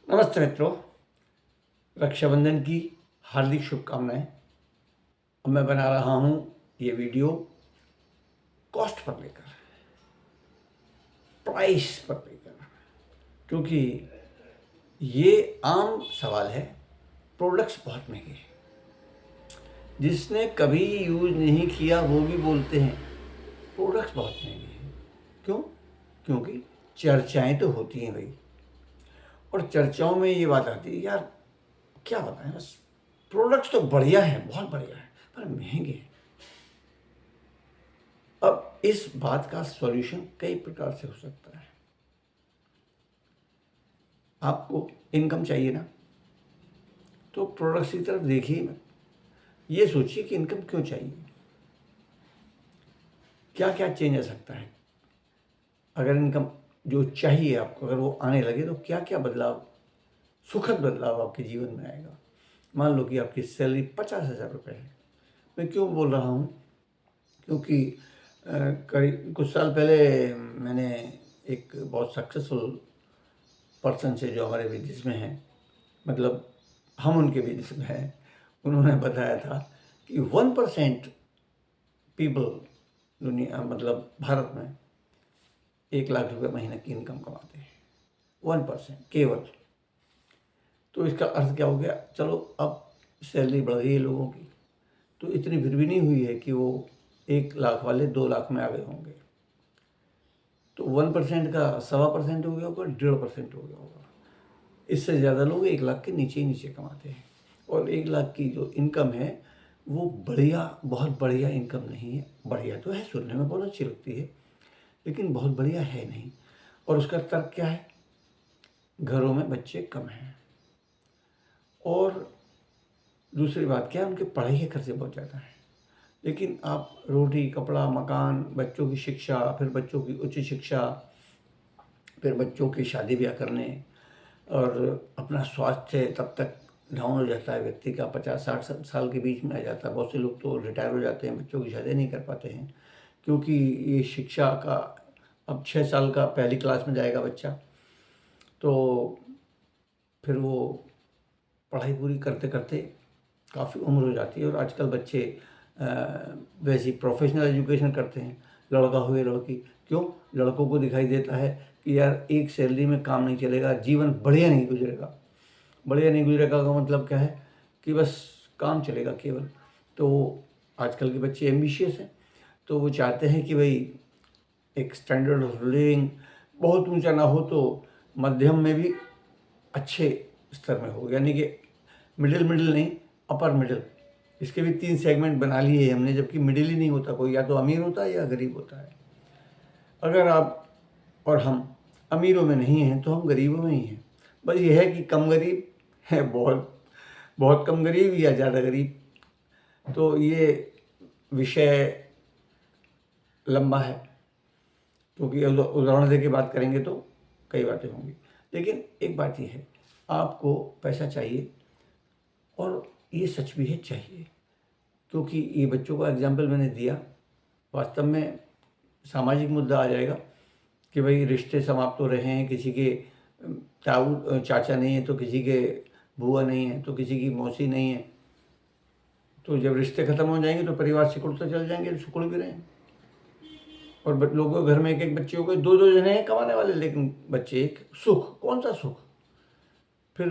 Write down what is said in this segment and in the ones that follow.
नमस्ते मित्रों, रक्षाबंधन की हार्दिक शुभकामनाएं। अब मैं बना रहा हूं ये वीडियो कॉस्ट पर लेकर, प्राइस पर लेकर, क्योंकि ये आम सवाल है। प्रोडक्ट्स बहुत महंगे हैं। जिसने कभी यूज नहीं किया वो भी बोलते हैं प्रोडक्ट्स बहुत महंगे हैं। क्यों? क्योंकि चर्चाएं तो होती हैं भाई, और चर्चाओं में ये बात आती है, यार क्या बताएं, बस प्रोडक्ट्स तो बढ़िया है, बहुत बढ़िया है, पर महंगे हैं। अब इस बात का सॉल्यूशन कई प्रकार से हो सकता है। आपको इनकम चाहिए ना, तो प्रोडक्ट्स की तरफ देखिए मत। ये सोचिए कि इनकम क्यों चाहिए, क्या क्या चेंज आ सकता है। अगर इनकम जो चाहिए आपको, अगर वो आने लगे तो क्या क्या बदलाव, सुखद बदलाव आपके जीवन में आएगा। मान लो कि आपकी सैलरी 50,000 रुपये है। मैं क्यों बोल रहा हूँ? क्योंकि करीब कुछ साल पहले मैंने एक बहुत सक्सेसफुल पर्सन से, जो हमारे बिजनेस में हैं, मतलब हम उनके बिजनेस में हैं, उन्होंने बताया था कि 1% पीपल दुनिया, मतलब भारत में 1 लाख रुपये महीने की इनकम कमाते हैं। 1% केवल। तो इसका अर्थ क्या हो गया? चलो अब सैलरी बढ़ गई है लोगों की, तो इतनी फिर भी नहीं हुई है कि वो 1 लाख वाले 2 लाख में आ गए होंगे। तो 1% का 1.25% हो गया होगा, 1.5% हो गया होगा। इससे ज़्यादा लोग 1 लाख के नीचे ही नीचे कमाते हैं। और 1 लाख की जो इनकम है वो बढ़िया, बहुत बढ़िया इनकम नहीं है। बढ़िया तो है, सुनने में बहुत अच्छी लगती है, लेकिन बहुत बढ़िया है नहीं। और उसका तर्क क्या है? घरों में बच्चे कम हैं, और दूसरी बात क्या है, उनके पढ़ाई के खर्चे बहुत ज़्यादा हैं। लेकिन आप रोटी, कपड़ा, मकान, बच्चों की शिक्षा, फिर बच्चों की उच्च शिक्षा, फिर बच्चों की शादी ब्याह करने, और अपना स्वास्थ्य तब तक डाउन हो जाता है व्यक्ति का, 50-60 साल के बीच में आ जाता है। बहुत से लोग तो रिटायर हो जाते हैं, बच्चों की शादी नहीं कर पाते हैं, क्योंकि ये शिक्षा का, अब 6 साल का पहली क्लास में जाएगा बच्चा, तो फिर वो पढ़ाई पूरी करते करते काफ़ी उम्र हो जाती है। और आजकल बच्चे वैसी प्रोफेशनल एजुकेशन करते हैं, लड़का हो या लड़की। क्यों? लड़कों को दिखाई देता है कि यार एक सैलरी में काम नहीं चलेगा, जीवन बढ़िया नहीं गुजरेगा। बढ़िया नहीं गुजरेगा का मतलब क्या है? कि बस काम चलेगा केवल। तो आजकल के बच्चे एम्बिशियस हैं, तो वो चाहते हैं कि भाई एक स्टैंडर्ड ऑफ लिविंग बहुत ऊंचा ना हो, तो मध्यम में भी अच्छे स्तर में हो, यानी कि मिडिल मिडिल नहीं, अपर मिडिल। इसके भी 3 सेगमेंट बना लिए हैं हमने, जबकि मिडिल ही नहीं होता कोई, या तो अमीर होता है या गरीब होता है। अगर आप और हम अमीरों में नहीं हैं तो हम गरीबों में ही हैं। बस ये है कि कम गरीब है, बहुत बहुत कम गरीब या ज़्यादा गरीब। तो ये विषय लंबा है, क्योंकि उदाहरण दे के बात करेंगे तो कई बातें होंगी। लेकिन एक बात ये है, आपको पैसा चाहिए, और ये सच भी है, चाहिए। क्योंकि ये बच्चों का एग्जाम्पल मैंने दिया, वास्तव में सामाजिक मुद्दा आ जाएगा कि भाई रिश्ते समाप्त हो रहे हैं, किसी के ताऊ चाचा नहीं है, तो किसी के बुआ नहीं है, तो किसी की मौसी नहीं है। तो जब रिश्ते खत्म हो जाएंगे तो परिवार सिकुड़ते चल जाएंगे, सिकुड़ भी रहे हैं। और लोगों के घर में एक एक बच्चे हो गए, 2-2 जने हैं कमाने वाले, लेकिन बच्चे एक। सुख, कौन सा सुख? फिर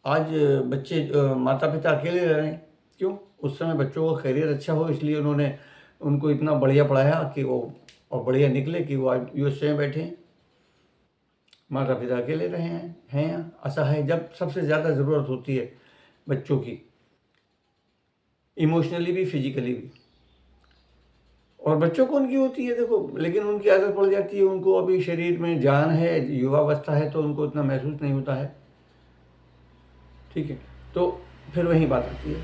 आज बच्चे, माता पिता अकेले रह रहे हैं। क्यों? उस समय बच्चों का करियर अच्छा हो, इसलिए उन्होंने उनको इतना बढ़िया पढ़ाया कि वो, और बढ़िया निकले कि वो आज यूएसए में बैठे हैं। माता पिता अकेले रहे हैं असहाय, जब सबसे ज़्यादा ज़रूरत होती है बच्चों की, इमोशनली भी, फिजिकली भी। और बच्चों को उनकी होती है, देखो, लेकिन उनकी आदत पड़ जाती है, उनको अभी शरीर में जान है, युवावस्था है, तो उनको इतना महसूस नहीं होता है। ठीक है, तो फिर वही बात आती है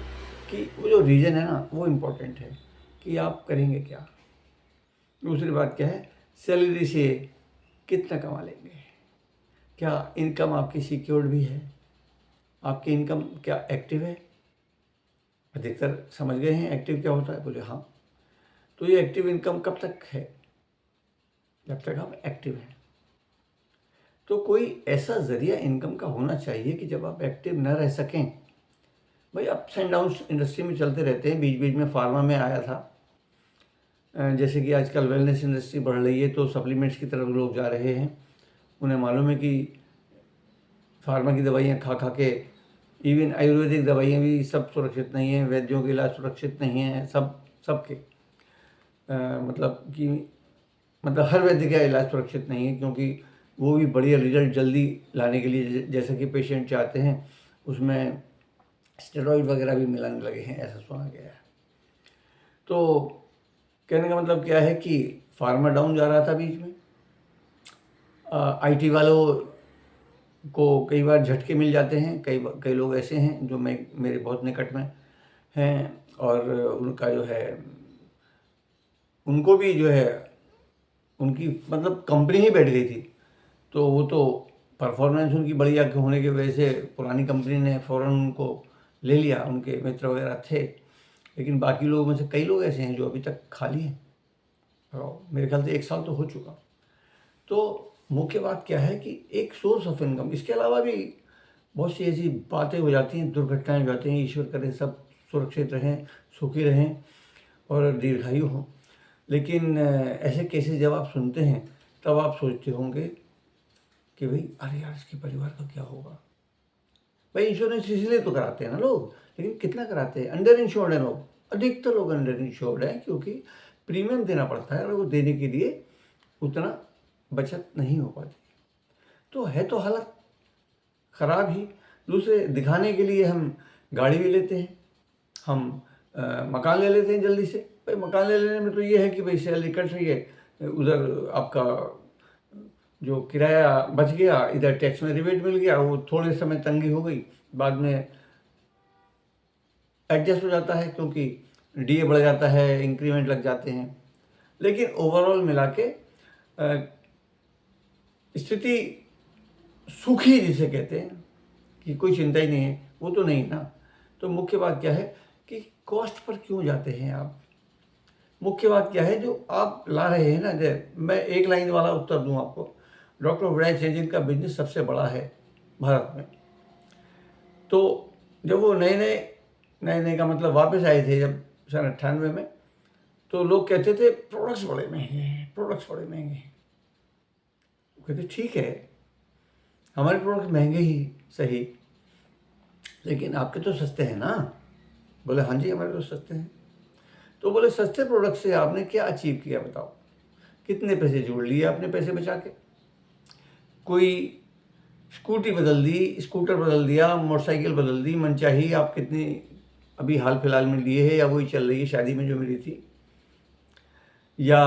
कि वो जो रीज़न है ना, वो इम्पोर्टेंट है कि आप करेंगे क्या। दूसरी बात क्या है? सैलरी से कितना कमा लेंगे? क्या इनकम आपकी सिक्योर्ड भी है? आपकी इनकम क्या एक्टिव है? अधिकतर समझ गए हैं एक्टिव क्या होता है? बोले हाँ। तो ये एक्टिव इनकम कब तक है? जब तक हम एक्टिव हैं। तो कोई ऐसा ज़रिया इनकम का होना चाहिए कि जब आप एक्टिव न रह सकें। भाई अप्स एंड डाउन्स इंडस्ट्री में चलते रहते हैं, बीच बीच में फार्मा में आया था। जैसे कि आजकल वेलनेस इंडस्ट्री बढ़ रही है तो सप्लीमेंट्स की तरफ लोग जा रहे हैं। उन्हें मालूम है कि फार्मा की दवाइयाँ खा खा के इवन आयुर्वेदिक दवाइयाँ भी सब सुरक्षित नहीं हैं, वैद्यों के इलाज सुरक्षित नहीं हैं, सबके मतलब हर वैद्य का इलाज सुरक्षित नहीं है, क्योंकि वो भी बढ़िया रिजल्ट जल्दी लाने के लिए जैसा कि पेशेंट चाहते हैं उसमें स्टेरॉइड वगैरह भी मिलाने लगे हैं, ऐसा सुना गया है। तो कहने का मतलब क्या है कि फार्मा डाउन जा रहा था बीच में। आईटी वालों को कई बार झटके मिल जाते हैं, कई लोग ऐसे हैं जो मेरे बहुत निकट में हैं, और उनका जो है उनको भी जो है उनकी मतलब कंपनी ही बैठ गई थी, तो वो तो परफॉर्मेंस उनकी बढ़िया होने की वजह से पुरानी कंपनी ने फ़ौरन उनको ले लिया, उनके मित्र वगैरह थे। लेकिन बाकी लोगों में से कई लोग ऐसे हैं जो अभी तक खाली हैं, और मेरे ख्याल से 1 साल तो हो चुका। तो मुख्य बात क्या है कि एक सोर्स ऑफ इनकम, इसके अलावा भी बहुत सी ऐसी बातें हो जाती हैं, दुर्घटनाएं हो जाती हैं। ईश्वर करे सब सुरक्षित रहें, सुखी रहें और दीर्घायु हों। लेकिन ऐसे केसेस जब आप सुनते हैं तब आप सोचते होंगे कि भाई अरे यार इसके परिवार का क्या होगा। भाई इंश्योरेंस इसलिए तो कराते हैं ना लोग, लेकिन कितना कराते हैं? अंडर इंश्योर्ड है लोग, अधिकतर लोग अंडर इंश्योर्ड हैं, क्योंकि प्रीमियम देना पड़ता है और वो देने के लिए उतना बचत नहीं हो पाती। तो है तो हालत ख़राब ही। दूसरे दिखाने के लिए हम गाड़ी भी लेते हैं, हम मकान ले लेते हैं जल्दी से। भाई मकान ले लेने में तो ये है कि भाई सैलरी कट रही है, उधर आपका जो किराया बच गया, इधर टैक्स में रिबेट मिल गया, वो थोड़े समय तंगी हो गई, बाद में एडजस्ट हो जाता है क्योंकि डीए बढ़ जाता है, इंक्रीमेंट लग जाते हैं। लेकिन ओवरऑल मिला के स्थिति सुखी जिसे कहते हैं कि कोई चिंता ही नहीं है, वो तो नहीं ना। तो मुख्य बात क्या है कि कॉस्ट पर क्यों जाते हैं आप? मुख्य बात क्या है जो आप ला रहे हैं ना। मैं एक लाइन वाला उत्तर दूं आपको। डॉक्टर ओबराय चेंजिन का बिजनेस सबसे बड़ा है भारत में। तो जब वो नए का मतलब वापस आए थे जब सन 98 में, तो लोग कहते थे प्रोडक्ट्स बड़े महंगे हैं, प्रोडक्ट्स बड़े महंगे हैं। कहते ठीक है, हमारे प्रोडक्ट महंगे ही सही, लेकिन आपके तो सस्ते हैं ना। बोले हाँ जी हमारे तो सस्ते हैं। तो बोले सस्ते प्रोडक्ट से आपने क्या अचीव किया बताओ? कितने पैसे जोड़ लिए आपने पैसे बचा के? कोई स्कूटर बदल दिया, मोटरसाइकिल बदल दी, मनचाही आप कितनी अभी हाल फिलहाल में लिए है या वही चल रही है शादी में जो मिली थी, या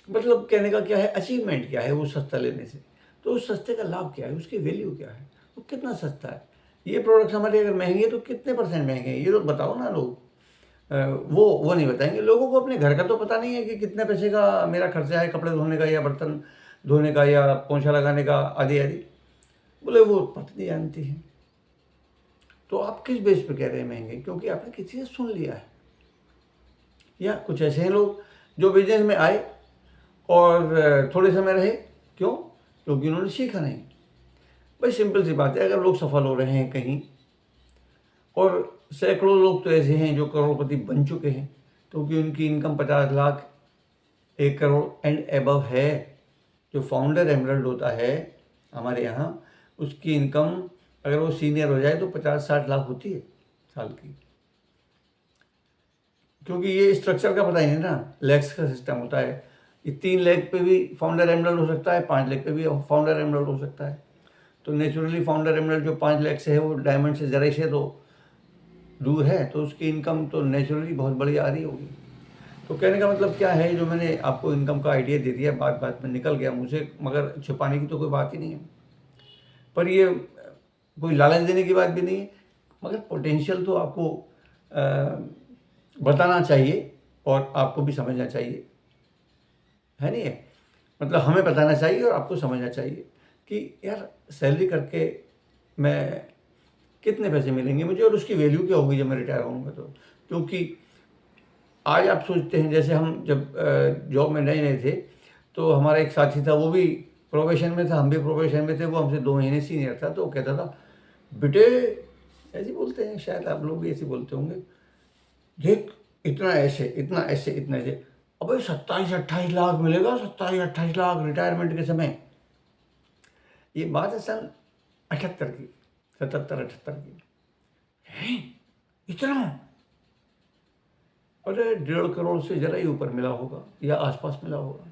मतलब कहने का क्या है, अचीवमेंट क्या है वो सस्ता लेने से? तो उस सस्ते का लाभ क्या है, उसकी वैल्यू क्या है, वो कितना सस्ता है? ये प्रोडक्ट्स हमारे अगर महंगे तो कितने परसेंट महंगे हैं ये लोग बताओ ना। लोग वो नहीं बताएंगे। लोगों को अपने घर का तो पता नहीं है कि कितने पैसे का मेरा खर्चा है कपड़े धोने का या बर्तन धोने का या पोंछा लगाने का आदि आदि। बोले वो पत्नी जानती है। तो आप किस बेस पे कह रहे हैं महंगे? क्योंकि आपने किसी से सुन लिया है। या कुछ ऐसे हैं लोग जो बिजनेस में आए और थोड़े समय रहे, क्यों? क्योंकि उन्होंने सीखा नहीं। भाई सिंपल सी बात है, अगर लोग सफल हो रहे हैं कहीं, और सैकड़ों लोग तो ऐसे हैं जो करोड़पति बन चुके हैं, क्योंकि उनकी income 50 lakh 1 crore and above है। जो फाउंडर एमरल्ड होता है हमारे यहाँ, उसकी इनकम अगर वो सीनियर हो जाए तो 50-60 लाख होती है साल की। क्योंकि ये स्ट्रक्चर का पता ही नहीं ना, लैक्स का सिस्टम होता है। ये 3 लाख पे भी फाउंडर एमरल्ड हो सकता है, 5 लाख पे भी फाउंडर एमरल्ड हो सकता है। तो नेचुरली फाउंडर एमरल्ड जो 5 लाख से है वो डायमंड से ज़रा से तो दूर है, तो उसकी इनकम तो नेचुरली बहुत बड़ी आ रही होगी। तो कहने का मतलब क्या है, जो मैंने आपको इनकम का आइडिया दे दिया, बात बात में निकल गया मुझे, मगर छुपाने की तो कोई बात ही नहीं है। पर ये कोई लालच देने की बात भी नहीं है, मगर पोटेंशियल तो आपको बताना चाहिए और आपको भी समझना चाहिए, है नहीं है? मतलब हमें बताना चाहिए और आपको समझना चाहिए कि यार सैलरी करके मैं कितने पैसे मिलेंगे मुझे और उसकी वैल्यू क्या होगी जब मैं रिटायर होऊंगा तो। क्योंकि आज आप सोचते हैं, जैसे हम जब जॉब में नए नए थे तो हमारा एक साथी था, वो भी प्रोबेशन में था, हम भी प्रोबेशन में थे, वो हमसे 2 महीने सीनियर था, तो वो कहता था, बेटे, ऐसे ही बोलते हैं, शायद आप लोग भी ऐसे बोलते होंगे, देख इतना ऐसे, इतना ऐसे, इतना ऐसे, अबे 27-28 लाख मिलेगा, 27-28 लाख रिटायरमेंट के समय। ये बात है सन 78 की, 77-78 की। हैं, इतना? अरे 1.5 करोड़ से जरा ही ऊपर मिला होगा या आसपास मिला होगा।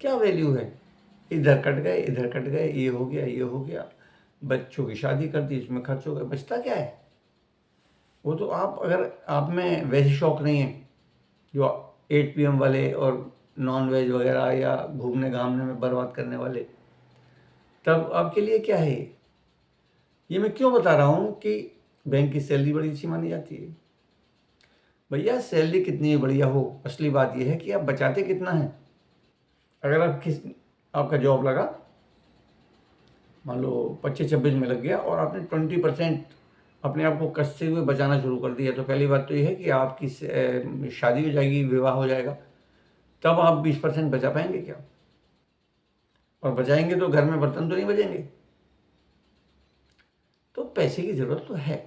क्या वैल्यू है? इधर कट गए, इधर कट गए, ये हो गया, ये हो गया, बच्चों की शादी कर दी, इसमें खर्च हो गया, बचता क्या है? वो तो आप, अगर आप में वैसे शौक नहीं है जो 8 PM वाले और नॉन वेज वगैरह या घूमने घामने में बर्बाद करने वाले, तब आपके लिए क्या है ये मैं क्यों बता रहा हूँ कि बैंक की सैलरी बड़ी अच्छी मानी जाती है। भैया सैलरी कितनी ही बढ़िया हो, असली बात यह है कि आप बचाते कितना है। अगर आपका जॉब लगा, मान लो 25-26 में लग गया और आपने 20% अपने आप को कसते हुए बचाना शुरू कर दिया, तो पहली बात तो ये है कि आपकी शादी हो जाएगी, विवाह हो जाएगा, तब आप 20% बचा पाएंगे क्या? और बचाएंगे तो घर में बर्तन तो नहीं बचेंगे। तो पैसे की ज़रूरत तो है।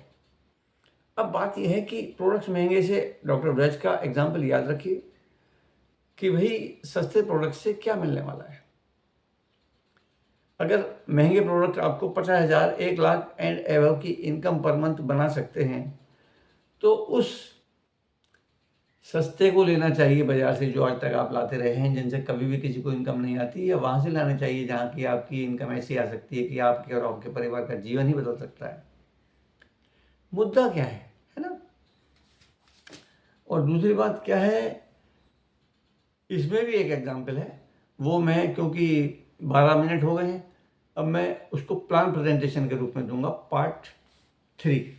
अब बात यह है कि प्रोडक्ट्स महंगे से डॉक्टर ब्रज का एग्जाम्पल याद रखिए कि भाई सस्ते प्रोडक्ट से क्या मिलने वाला है। अगर महंगे प्रोडक्ट आपको 50,000, 1 लाख एंड एबव की इनकम पर मंथ बना सकते हैं, तो उस सस्ते को लेना चाहिए बाजार से, जो आज तक आप लाते रहे हैं, जिनसे कभी भी किसी को इनकम नहीं आती, या वहाँ से लाना चाहिए जहाँ की आपकी इनकम ऐसी आ सकती है कि आपके और आपके परिवार का जीवन ही बदल सकता है। मुद्दा क्या है ना? और दूसरी बात क्या है, इसमें भी एक एग्जाम्पल है, वो मैं, क्योंकि 12 मिनट हो गए हैं, अब मैं उसको प्लान प्रेजेंटेशन के रूप में दूंगा, पार्ट 3।